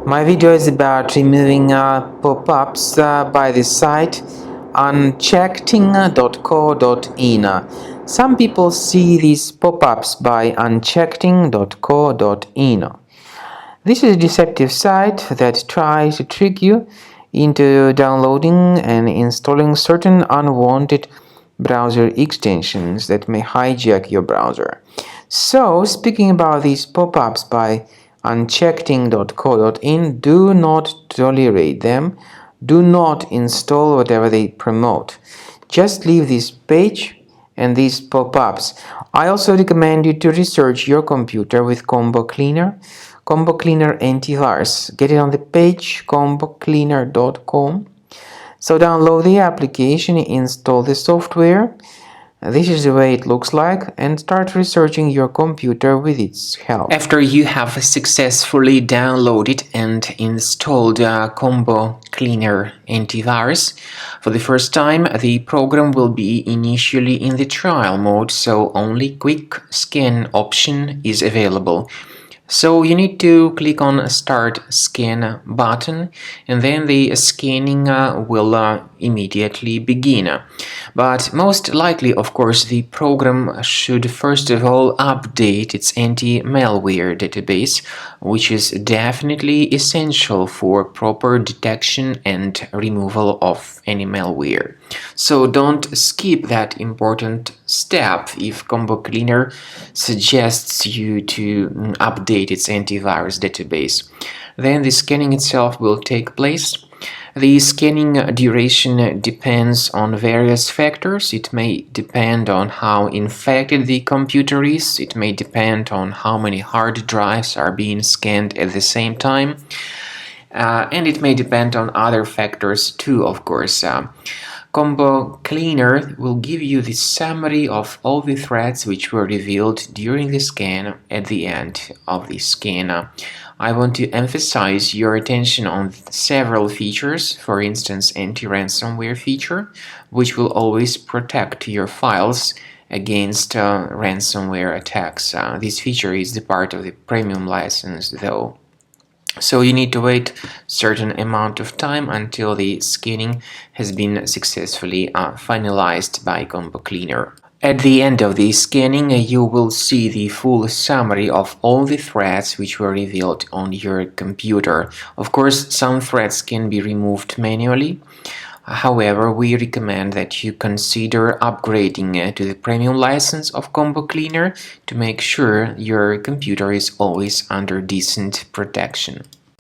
My video is about removing pop-ups by the site uncheckeding.co.in. Some people see these pop-ups by uncheckeding.co.in. This is a deceptive site that tries to trick you into downloading and installing certain unwanted browser extensions that may hijack your browser. So, speaking about these pop-ups by uncheckeding.co.in, do not tolerate them. Do not install whatever they promote. Just leave this page and these pop-ups. I also recommend you to research your computer with Combo Cleaner antivirus. Get it on the page combocleaner.com. So download the application, install the software. This is the way it looks like, and start researching your computer with its help. After you have successfully downloaded and installed Combo Cleaner antivirus, for the first time the program will be initially in the trial mode, so only quick scan option is available. So you need to click on Start Scan button, and then the scanning will immediately begin. But most likely, of course, the program should first of all update its anti-malware database, which is definitely essential for proper detection and removal of any malware. So don't skip that important step if Combo Cleaner suggests you to update its antivirus database. Then the scanning itself will take place. The scanning duration depends on various factors. It may depend on how infected the computer is. It may depend on how many hard drives are being scanned at the same time. And it may depend on other factors too, of course. Combo Cleaner will give you the summary of all the threats which were revealed during the scan at the end of the scan. I want to emphasize your attention on several features, for instance anti-ransomware feature, which will always protect your files against ransomware attacks. This feature is the part of the premium license though. So you need to wait a certain amount of time until the scanning has been successfully finalized by Combo Cleaner. At the end of the scanning, you will see the full summary of all the threats which were revealed on your computer. Of course, some threats can be removed manually. However, we recommend that you consider upgrading to the premium license of Combo Cleaner to make sure your computer is always under decent protection.